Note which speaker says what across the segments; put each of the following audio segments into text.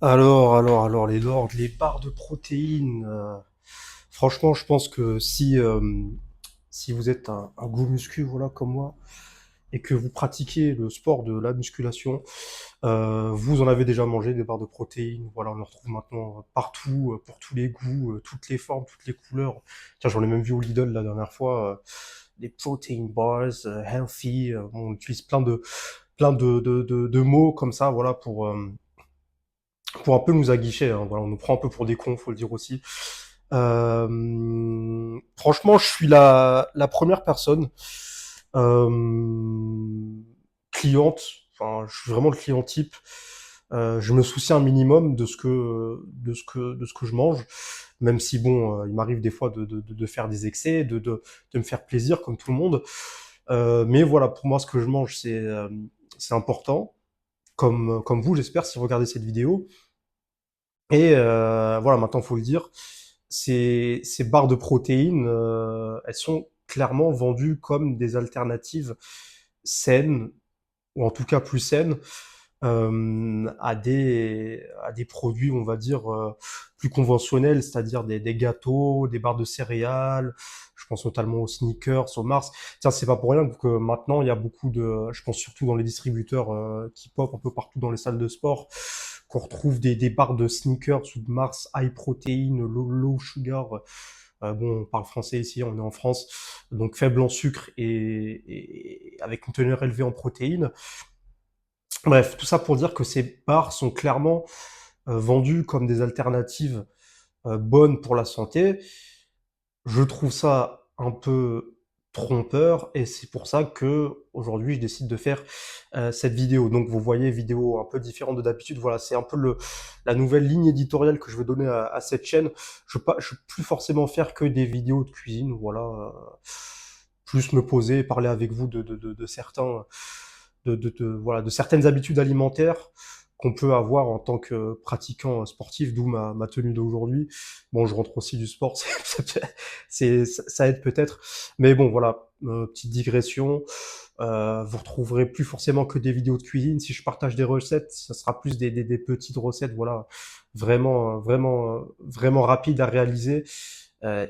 Speaker 1: Alors, les lords, les barres de protéines. Franchement, je pense que si vous êtes un gros muscu, voilà, comme moi, et que vous pratiquez le sport de la musculation, vous en avez déjà mangé des barres de protéines. Voilà, on en retrouve maintenant partout, pour tous les goûts, toutes les formes, toutes les couleurs. Tiens, j'en ai même vu au Lidl la dernière fois, des protein bars, healthy. Bon, on utilise plein de mots comme ça, voilà, pour un peu nous aguicher, hein. Voilà, on nous prend un peu pour des cons, faut le dire aussi. Franchement, je suis la première personne euh, cliente, enfin, je suis vraiment le client type. Je me soucie un minimum de ce que je mange, même si bon, il m'arrive des fois de faire des excès, de me faire plaisir comme tout le monde. Mais voilà, pour moi, ce que je mange, c'est important, comme vous, j'espère, si vous regardez cette vidéo. Et voilà, maintenant faut le dire, ces barres de protéines, elles sont clairement vendues comme des alternatives saines, ou en tout cas plus saines, à des produits, on va dire, plus conventionnels, c'est-à-dire des gâteaux, des barres de céréales. Je pense notamment aux Snickers, aux Mars. Tiens, c'est pas pour rien que maintenant il y a beaucoup de, je pense surtout dans les distributeurs qui pop un peu partout dans les salles de sport, qu'on retrouve des barres de Snickers ou de Mars high protein, low sugar. Bon, on parle français ici, on est en France, donc faible en sucre et avec une teneur élevée en protéines. Bref, tout ça pour dire que ces barres sont clairement vendues comme des alternatives bonnes pour la santé. Je trouve ça un peu trompeur et c'est pour ça que aujourd'hui je décide de faire cette vidéo. Donc vous voyez, vidéo un peu différente de d'habitude. Voilà, c'est un peu la nouvelle ligne éditoriale que je veux donner à cette chaîne. Je veux plus forcément faire que des vidéos de cuisine. Voilà, plus me poser, parler avec vous de certains voilà, de certaines habitudes alimentaires qu'on peut avoir en tant que pratiquant sportif, d'où ma tenue d'aujourd'hui. Bon, je rentre aussi du sport, ça aide peut-être. Mais bon, voilà, petite digression. Vous retrouverez plus forcément que des vidéos de cuisine. Si je partage des recettes, ça sera plus des petites recettes, voilà, vraiment rapides à réaliser,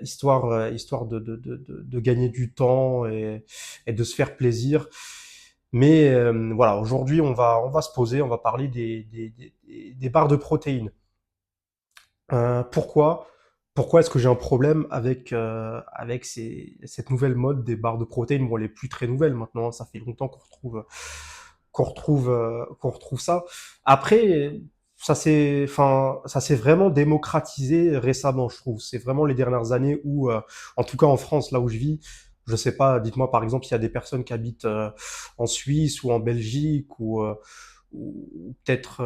Speaker 1: histoire de gagner du temps et de se faire plaisir. Mais voilà, aujourd'hui, on va se poser, on va parler des barres de protéines. Pourquoi pourquoi est-ce que j'ai un problème avec cette nouvelle mode des barres de protéines? Bon, elle est plus très nouvelle maintenant, hein, ça fait longtemps qu'on retrouve ça. Après, ça s'est vraiment démocratisé récemment, je trouve. C'est vraiment les dernières années où, en tout cas en France, là où je vis, je sais pas, dites-moi par exemple s'il y a des personnes qui habitent en Suisse ou en Belgique ou peut-être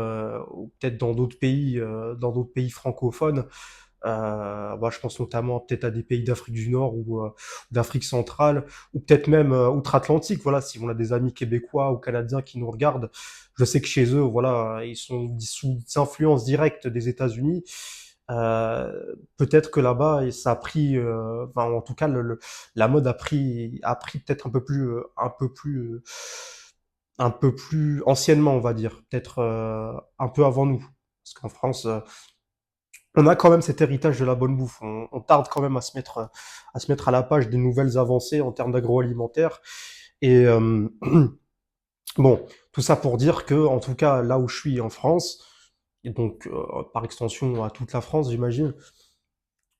Speaker 1: dans d'autres pays francophones. Bah, je pense notamment peut-être à des pays d'Afrique du Nord ou d'Afrique centrale, ou peut-être même outre-Atlantique. Voilà, si on a des amis québécois ou canadiens qui nous regardent, je sais que chez eux, voilà, ils sont sous influence directe des États-Unis. Peut-être que là-bas, ça a pris, enfin, en tout cas, la mode a pris peut-être un peu plus anciennement, on va dire, peut-être un peu avant nous, parce qu'en France, on a quand même cet héritage de la bonne bouffe. On tarde quand même à se mettre à la page des nouvelles avancées en termes d'agroalimentaire. Et bon, tout ça pour dire que, en tout cas, là où je suis en France, et donc par extension à toute la France, j'imagine,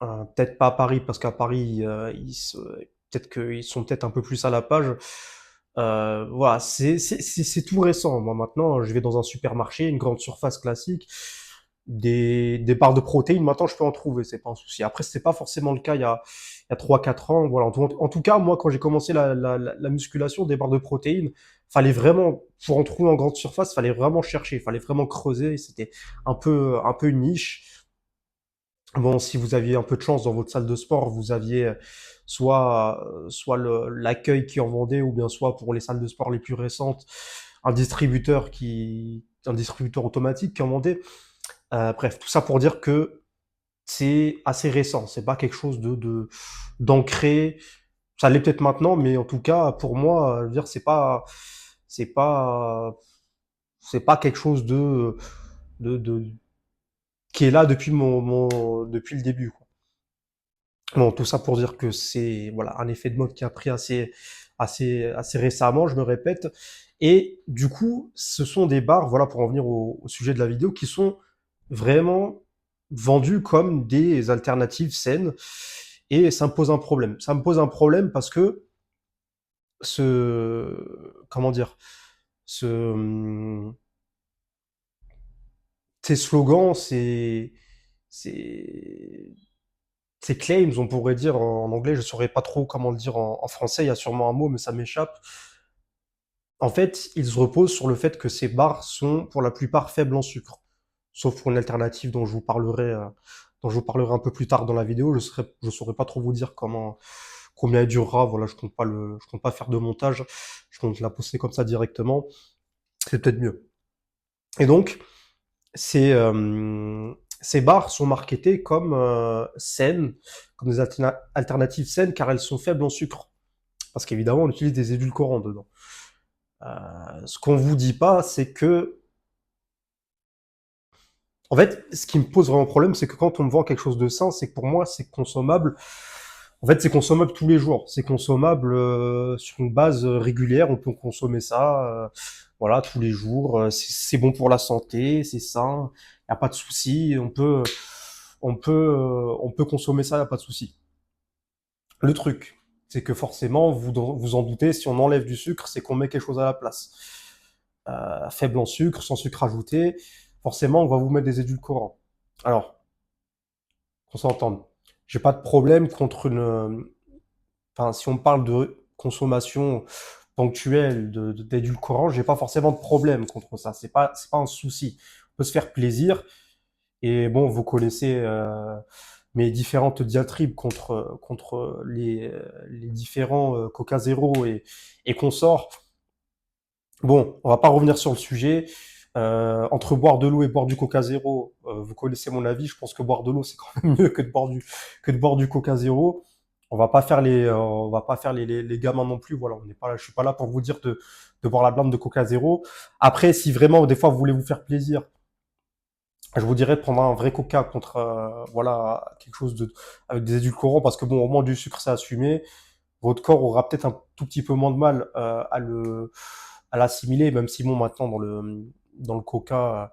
Speaker 1: peut-être pas à Paris, parce qu'à Paris, peut-être qu'ils sont peut-être un peu plus à la page. Voilà, c'est tout récent. Moi maintenant, je vais dans un supermarché, une grande surface classique, des barres de protéines. Maintenant, je peux en trouver, c'est pas un souci. Après, c'était pas forcément le cas il y a 3-4 ans. Voilà. En tout cas, moi, quand j'ai commencé la musculation, des barres de protéines, fallait vraiment, pour en trouver en grande surface, fallait vraiment chercher, fallait vraiment creuser. C'était un peu une niche. Bon, si vous aviez un peu de chance dans votre salle de sport, vous aviez soit l'accueil qui en vendait, ou bien soit pour les salles de sport les plus récentes, un distributeur automatique qui en vendait. Bref, tout ça pour dire que c'est assez récent. C'est pas quelque chose d'ancré. Ça l'est peut-être maintenant, mais en tout cas pour moi, je veux dire, c'est pas, c'est pas quelque chose de qui est là depuis depuis le début, quoi. Bon, tout ça pour dire que c'est voilà un effet de mode qui a pris assez récemment, je me répète. Et du coup, ce sont des bars, voilà, pour en venir au sujet de la vidéo, qui sont vraiment vendus comme des alternatives saines. Et ça me pose un problème. Ça me pose un problème parce que comment dire, ce, ces slogans, ces, ces claims, on pourrait dire en anglais, je saurais pas trop comment le dire en français, il y a sûrement un mot, mais ça m'échappe. En fait, ils se reposent sur le fait que ces bars sont pour la plupart faibles en sucre. Sauf pour une alternative dont je vous parlerai un peu plus tard dans la vidéo. Je saurais pas trop vous dire combien elle durera. Voilà, je compte pas faire de montage. Je compte la poster comme ça directement. C'est peut-être mieux. Et donc, ces bars sont marketés comme saines, comme des alternatives saines, car elles sont faibles en sucre. Parce qu'évidemment, on utilise des édulcorants dedans. Ce qu'on vous dit pas, c'est que, en fait, ce qui me pose vraiment problème, c'est que quand on me vend quelque chose de sain, c'est que pour moi, c'est consommable. En fait, c'est consommable tous les jours. C'est consommable sur une base régulière. On peut consommer ça, voilà, tous les jours. C'est bon pour la santé, c'est sain. Il y a pas de souci. On peut consommer ça, y a pas de souci. Le truc, c'est que forcément, vous en doutez, si on enlève du sucre, c'est qu'on met quelque chose à la place. Faible en sucre, sans sucre ajouté, forcément, on va vous mettre des édulcorants. Alors, qu'on s'entende. J'ai pas de problème contre enfin, si on parle de consommation ponctuelle d'édulcorants, j'ai pas forcément de problème contre ça. C'est pas un souci. On peut se faire plaisir. Et bon, vous connaissez mes différentes diatribes contre les différents Coca Zéro et consorts. Bon, on va pas revenir sur le sujet. Entre boire de l'eau et boire du Coca Zéro, vous connaissez mon avis. Je pense que boire de l'eau c'est quand même mieux que de boire du Coca Zéro. On va pas faire les gamins non plus. Voilà, on n'est pas là. Je suis pas là pour vous dire de boire la blinde de Coca Zéro. Après, si vraiment des fois vous voulez vous faire plaisir, je vous dirais de prendre un vrai Coca contre voilà quelque chose de avec des édulcorants parce que bon, au moins du sucre c'est assumé. Votre corps aura peut-être un tout petit peu moins de mal à l'assimiler, même si bon maintenant dans le Coca,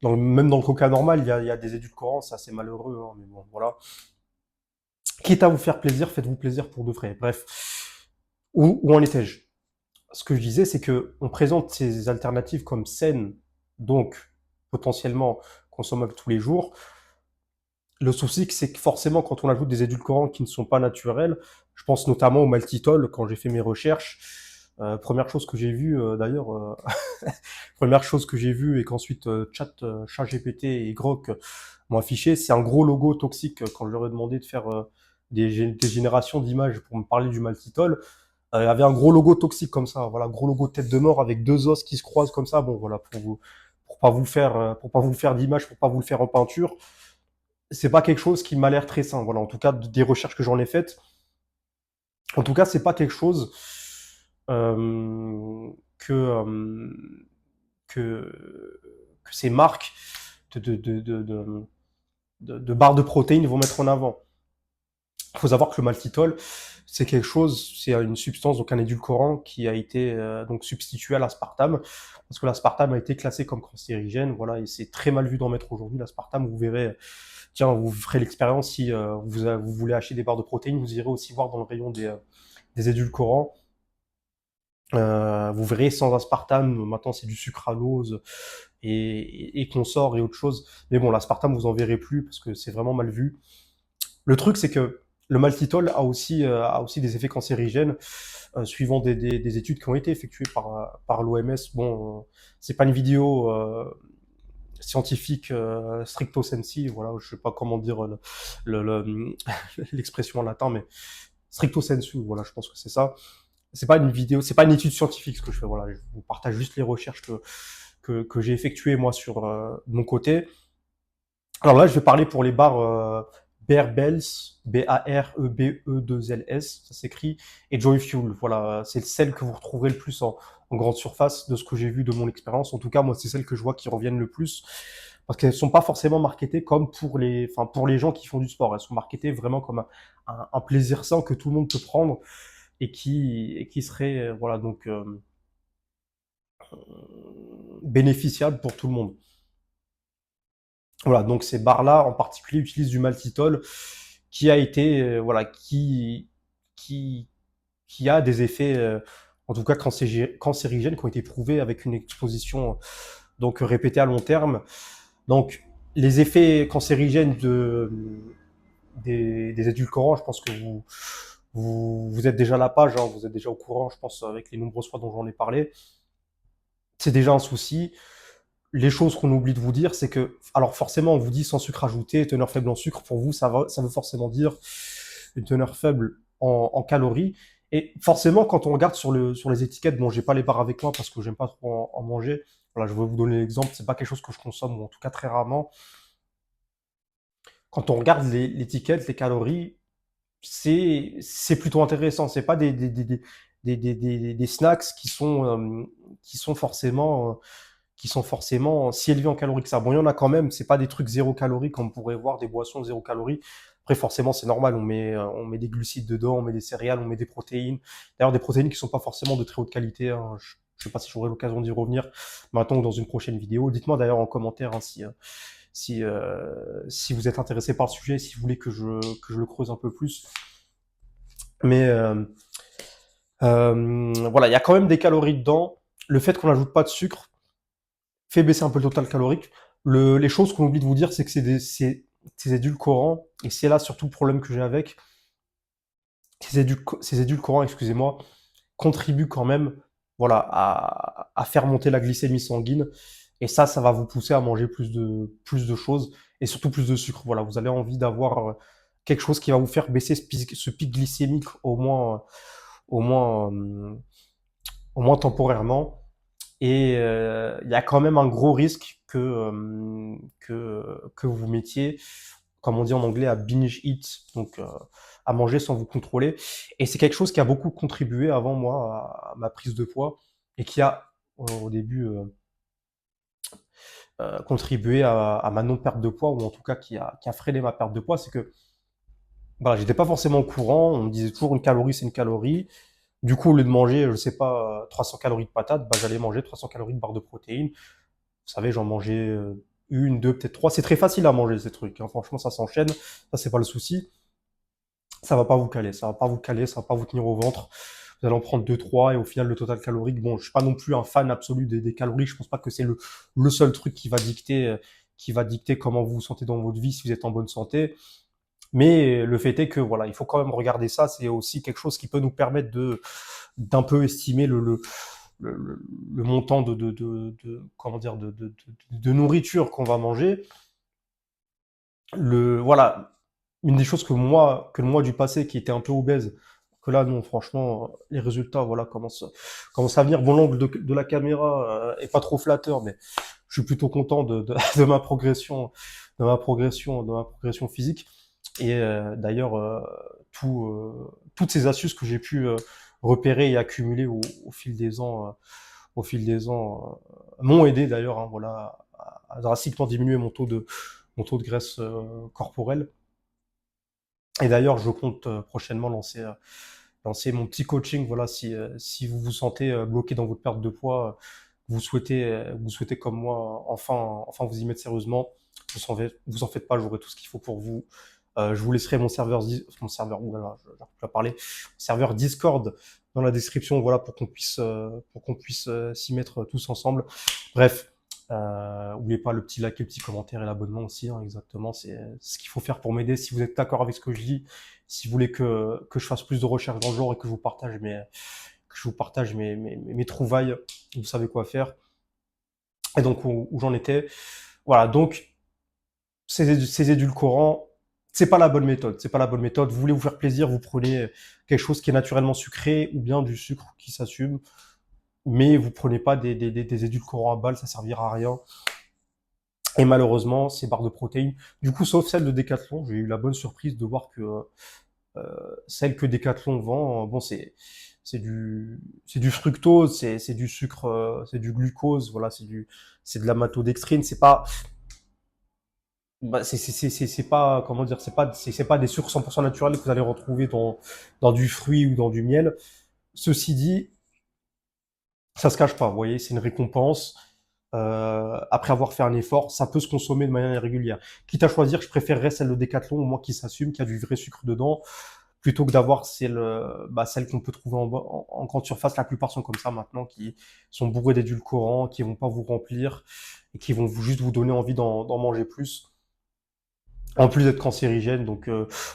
Speaker 1: même dans le Coca normal, il y a des édulcorants, c'est assez malheureux, hein, mais bon voilà. Quitte à vous faire plaisir, faites-vous plaisir pour de vrai. Bref, où en étais-je? Ce que je disais, c'est que on présente ces alternatives comme saines, donc potentiellement consommables tous les jours. Le souci, c'est que forcément, quand on ajoute des édulcorants qui ne sont pas naturels, je pense notamment au maltitol, quand j'ai fait mes recherches, première chose que j'ai vue, d'ailleurs, première chose que j'ai vue et qu'ensuite ChatGPT et Grok m'ont affiché, c'est un gros logo toxique quand je leur ai demandé de faire des générations d'images pour me parler du maltitol. Il y avait un gros logo toxique comme ça, voilà, gros logo tête de mort avec deux os qui se croisent comme ça. Bon, voilà, pour pas vous faire d'image, pour pas vous le faire en peinture, c'est pas quelque chose qui m'a l'air très sain. Voilà, en tout cas, des recherches que j'en ai faites, en tout cas, c'est pas quelque chose euh, que, euh, que ces marques de, de, de, de, de, de barres de protéines vont mettre en avant. Il faut savoir que le maltitol, c'est quelque chose, c'est une substance, donc un édulcorant qui a été donc substitué à l'aspartame, parce que l'aspartame a été classé comme cancérigène, voilà, et c'est très mal vu d'en mettre aujourd'hui l'aspartame. Vous verrez, tiens, vous ferez l'expérience si vous voulez acheter des barres de protéines, vous irez aussi voir dans le rayon des édulcorants. Vous verrez sans aspartame, maintenant c'est du sucralose et consort et autre chose. Mais bon, l'aspartame vous en verrez plus parce que c'est vraiment mal vu. Le truc, c'est que le maltitol a aussi des effets cancérigènes, suivant des études qui ont été effectuées par l'OMS. Bon, c'est pas une vidéo scientifique stricto sensu, voilà, je sais pas comment dire l'expression en latin, mais stricto sensu, voilà, je pense que c'est ça. C'est pas une vidéo, c'est pas une étude scientifique ce que je fais, voilà, je vous partage juste les recherches que j'ai effectuées moi sur de mon côté. Alors là, je vais parler pour les barres Barebells, B-A-R-E-B-E-2-L-S, ça s'écrit, et Joy Fuel. Voilà, c'est celle que vous retrouverez le plus en grande surface de ce que j'ai vu de mon expérience. En tout cas, moi, c'est celle que je vois qui reviennent le plus. parce qu'elles sont pas forcément marketées comme pour les gens qui font du sport. Elles sont marketées vraiment comme un plaisir sain que tout le monde peut prendre et qui serait, voilà, donc, bénéficiable pour tout le monde. Voilà, donc ces bars-là en particulier utilisent du maltitol qui a été, voilà, qui, qui a des effets, en tout cas cancérigènes, qui ont été prouvés avec une exposition donc répétée à long terme. Donc les effets cancérigènes des édulcorants, je pense que vous êtes déjà à la page, hein, vous êtes déjà au courant, je pense, avec les nombreuses fois dont j'en ai parlé. C'est déjà un souci. Les choses qu'on oublie de vous dire, c'est que, alors forcément, on vous dit sans sucre ajouté, teneur faible en sucre. Pour vous, ça veut forcément dire une teneur faible en calories. Et forcément, quand on regarde sur les étiquettes, bon, j'ai pas les barres avec moi parce que j'aime pas trop en manger. Voilà, je vais vous donner l'exemple. C'est pas quelque chose que je consomme, ou en tout cas très rarement. Quand on regarde l'étiquette, les calories, c'est plutôt intéressant. C'est pas des snacks qui sont forcément si élevés en calories que ça. Bon, il y en a quand même, c'est pas des trucs zéro calories comme on pourrait voir, des boissons zéro calories. Après, forcément, c'est normal, on met des glucides dedans, on met des céréales, on met des protéines. D'ailleurs, des protéines qui sont pas forcément de très haute qualité, hein. Je sais pas si j'aurai l'occasion d'y revenir maintenant ou dans une prochaine vidéo. Dites-moi d'ailleurs en commentaire, hein, si vous êtes intéressé par le sujet, si vous voulez que je le creuse un peu plus. Mais voilà, il y a quand même des calories dedans. Le fait qu'on n'ajoute pas de sucre fait baisser un peu le total calorique. Les choses qu'on oublie de vous dire, c'est que ces édulcorants, et c'est là surtout le problème que j'ai avec, ces édulcorants, excusez-moi, contribuent quand même, voilà, à faire monter la glycémie sanguine. Et ça va vous pousser à manger plus de choses et surtout plus de sucre. Voilà, vous avez envie d'avoir quelque chose qui va vous faire baisser ce pic glycémique au moins, au moins temporairement. Et il y a quand même un gros risque que vous mettiez, comme on dit en anglais, à binge eat, donc à manger sans vous contrôler. Et c'est quelque chose qui a beaucoup contribué avant moi à ma prise de poids et qui a au début contribué à ma non-perte de poids, ou en tout cas qui a freiné ma perte de poids. C'est que voilà, j'étais pas forcément au courant, on me disait toujours une calorie c'est une calorie. Du coup, au lieu de manger, je sais pas, 300 calories de patates, bah, j'allais manger 300 calories de barre de protéines. Vous savez, j'en mangeais une, deux, peut-être trois. C'est très facile à manger ces trucs, hein. Franchement, ça s'enchaîne. Ça, c'est pas le souci. Ça va pas vous caler, ça va pas vous caler, ça va pas vous tenir au ventre. Vous allez en prendre deux, trois, et au final, le total calorique, bon, je suis pas non plus un fan absolu des calories. Je pense pas que c'est le seul truc qui va dicter comment vous vous sentez dans votre vie si vous êtes en bonne santé. Mais le fait est que voilà, il faut quand même regarder ça. C'est aussi quelque chose qui peut nous permettre d'un peu estimer le montant comment dire de nourriture qu'on va manger. Voilà, une des choses que le moi du passé qui était un peu obèse, que là non, franchement, les résultats voilà commencent à venir. Bon, l'angle de la caméra est pas trop flatteur, mais je suis plutôt content de ma progression, de ma progression physique. Et d'ailleurs, toutes ces astuces que j'ai pu repérer et accumuler au fil des ans, m'ont aidé d'ailleurs, hein, voilà, à drastiquement diminuer mon taux de graisse corporelle. Et d'ailleurs, je compte prochainement lancer mon petit coaching. Voilà, si vous vous sentez bloqué dans votre perte de poids, vous souhaitez comme moi enfin vous y mettre sérieusement, vous en faites pas, j'aurai tout ce qu'il faut pour vous. Je vous laisserai mon serveur, oulala, j'arrive plus à parler, serveur Discord dans la description, voilà, pour qu'on puisse s'y mettre tous ensemble. Bref, n'oubliez pas le petit like, le petit commentaire et l'abonnement aussi, hein, exactement, c'est ce qu'il faut faire pour m'aider. Si vous êtes d'accord avec ce que je dis, si vous voulez que je fasse plus de recherches dans le genre et que je vous partage mes trouvailles, vous savez quoi faire. Et donc, où j'en étais. Voilà, donc, ces édulcorants, c'est pas la bonne méthode. C'est pas la bonne méthode. Vous voulez vous faire plaisir, vous prenez quelque chose qui est naturellement sucré ou bien du sucre qui s'assume, mais vous prenez pas des édulcorants à balles, ça servira à rien. Et malheureusement, ces barres de protéines, du coup, sauf celle de Decathlon, j'ai eu la bonne surprise de voir que celle que Decathlon vend, bon, c'est du fructose, c'est du sucre, c'est du glucose, voilà, c'est de la maltodextrine. C'est pas bah, c'est pas, comment dire, c'est pas des sucres 100% naturels que vous allez retrouver dans du fruit ou dans du miel. Ceci dit, ça se cache pas, vous voyez, c'est une récompense. Après avoir fait un effort, ça peut se consommer de manière irrégulière. Quitte à choisir, je préférerais celle de Decathlon, au moins qui s'assume, qui a du vrai sucre dedans, plutôt que d'avoir celle qu'on peut trouver en grande surface. La plupart sont comme ça maintenant, qui sont bourrés d'édulcorants, qui vont pas vous remplir et qui vont juste vous donner envie d'en manger plus. En plus d'être cancérigène, donc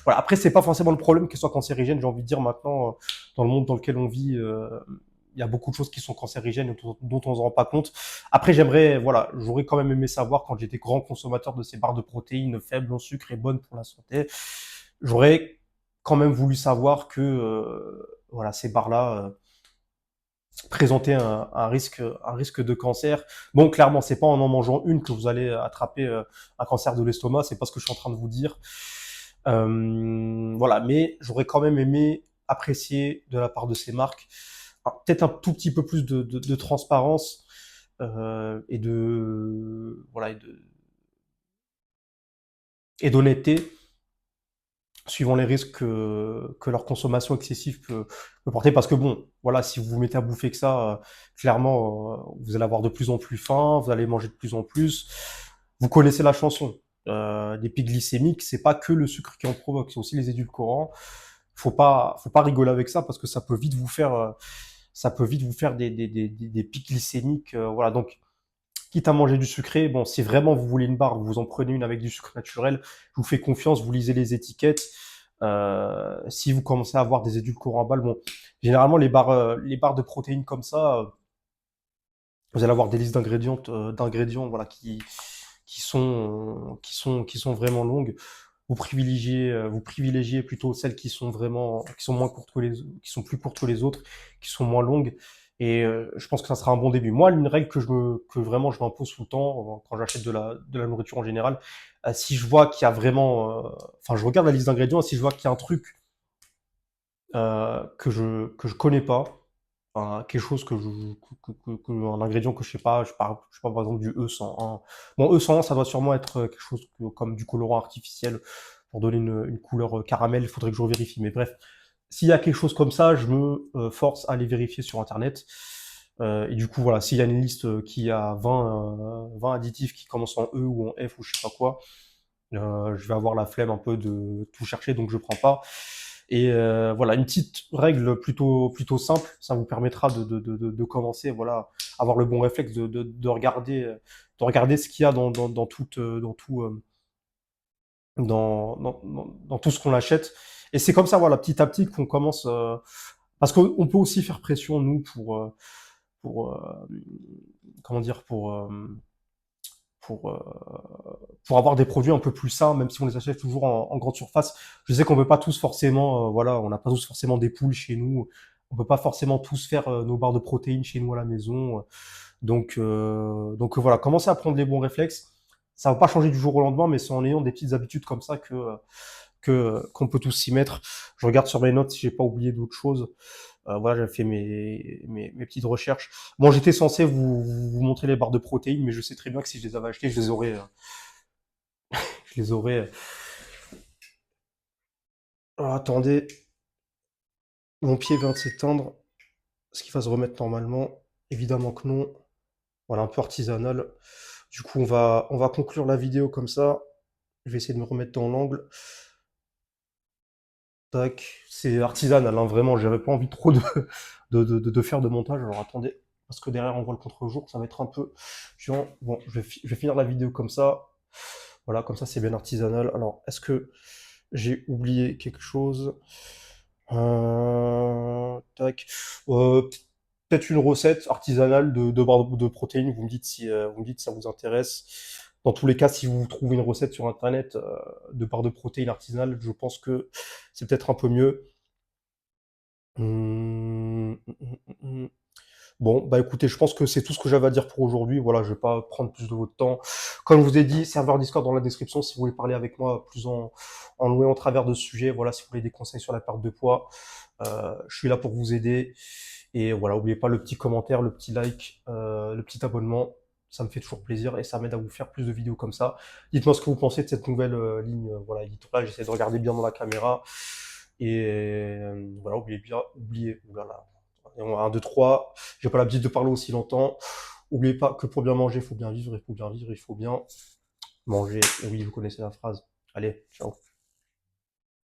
Speaker 1: voilà. Après, c'est pas forcément le problème qu'elle soit cancérigène. J'ai envie de dire maintenant, dans le monde dans lequel on vit, il y a beaucoup de choses qui sont cancérigènes et dont on se rend pas compte. Après, voilà, j'aurais quand même aimé savoir quand j'étais grand consommateur de ces barres de protéines faibles en sucre et bonnes pour la santé. J'aurais quand même voulu savoir que voilà, ces barres-là présenter un risque de cancer. Bon, clairement, c'est pas en mangeant une que vous allez attraper un cancer de l'estomac, c'est pas ce que je suis en train de vous dire. Voilà, mais j'aurais quand même aimé apprécier de la part de ces marques peut-être un tout petit peu plus de transparence et de voilà et d'honnêteté suivant les risques que leur consommation excessive peut porter. Parce que bon, voilà, si vous vous mettez à bouffer que ça, clairement, vous allez avoir de plus en plus faim, vous allez manger de plus en plus. Vous connaissez la chanson. Les pics glycémiques, c'est pas que le sucre qui en provoque, c'est aussi les édulcorants. Faut pas rigoler avec ça parce que ça peut vite vous faire des pics glycémiques. Voilà, donc quitte à manger du sucré, bon, si vraiment vous voulez une barre, vous en prenez une avec du sucre naturel, je vous fais confiance, vous lisez les étiquettes. Si vous commencez à avoir des édulcorants en balle, bon, généralement les barres de protéines comme ça, vous allez avoir des listes d'ingrédients, voilà, qui sont vraiment longues. Vous privilégiez plutôt celles qui sont moins courtes que qui sont plus courtes que les autres, qui sont moins longues. Et je pense que ça sera un bon début. Moi, une règle que vraiment je m'impose tout le temps quand j'achète de la nourriture en général, si je vois qu'il y a vraiment, enfin, je regarde la liste d'ingrédients, et si je vois qu'il y a un truc que je connais pas, quelque chose un ingrédient que je sais pas, par exemple du E101. Bon, E101, ça doit sûrement être quelque chose comme du colorant artificiel pour donner une couleur caramel. Il faudrait que je vérifie. Mais bref, s'il y a quelque chose comme ça, je me force à aller vérifier sur Internet. Et du coup, voilà, s'il y a une liste qui a 20 additifs qui commencent en E ou en F ou je sais pas quoi, je vais avoir la flemme un peu de tout chercher, donc je prends pas. Et voilà, une petite règle plutôt simple, ça vous permettra de commencer, voilà, avoir le bon réflexe de regarder ce qu'il y a dans dans tout ce qu'on achète. Et c'est comme ça, voilà, petit à petit qu'on commence, parce qu'on peut aussi faire pression, nous, pour comment dire, pour avoir des produits un peu plus sains, même si on les achète toujours en grande surface. Je sais qu'on peut pas tous forcément, voilà, on n'a pas tous forcément des poules chez nous. On peut pas forcément tous faire nos barres de protéines chez nous à la maison. Donc voilà, commencer à prendre les bons réflexes. Ça va pas changer du jour au lendemain, mais c'est en ayant des petites habitudes comme ça qu'on peut tous s'y mettre. Je regarde sur mes notes si j'ai pas oublié d'autres choses. Voilà, j'avais fait mes petites recherches. Bon, j'étais censé vous montrer les barres de protéines, mais je sais très bien que si je les avais achetées, je les aurais. Alors, attendez, mon pied vient de s'éteindre. Est-ce qu'il va se remettre normalement? Évidemment que non. Voilà, un peu artisanal. Du coup, on va conclure la vidéo comme ça. Je vais essayer de me remettre dans l'angle. Tac, c'est artisanal, hein, vraiment. J'avais pas envie trop de faire de montage. Alors attendez, parce que derrière on voit le contre-jour, ça va être un peu chiant. Bon, je vais finir la vidéo comme ça. Voilà, comme ça c'est bien artisanal. Alors, est-ce que j'ai oublié quelque chose? Tac. Euh, Peut-être une recette artisanale de barres de protéines. Vous me dites si ça vous intéresse. Dans tous les cas, si vous trouvez une recette sur internet de barres de protéines artisanales, je pense que c'est peut-être un peu mieux. Hum. Bon, bah écoutez, je pense que c'est tout ce que j'avais à dire pour aujourd'hui. Voilà, je vais pas prendre plus de votre temps. Comme je vous ai dit, serveur Discord dans la description si vous voulez parler avec moi en long et en travers de ce sujet. Voilà, si vous voulez des conseils sur la perte de poids, je suis là pour vous aider. Et voilà, n'oubliez pas le petit commentaire, le petit like, le petit abonnement. ça me fait toujours plaisir et ça m'aide à vous faire plus de vidéos comme ça. Dites-moi ce que vous pensez de cette nouvelle ligne, voilà, éditoriale. J'essaie de regarder bien dans la caméra. Et voilà, oulala. 1, 2, 3. J'ai pas l'habitude de parler aussi longtemps. Oubliez pas que pour bien manger, il faut bien vivre, il faut bien vivre, il faut bien manger. Oui, vous connaissez la phrase. Allez, ciao.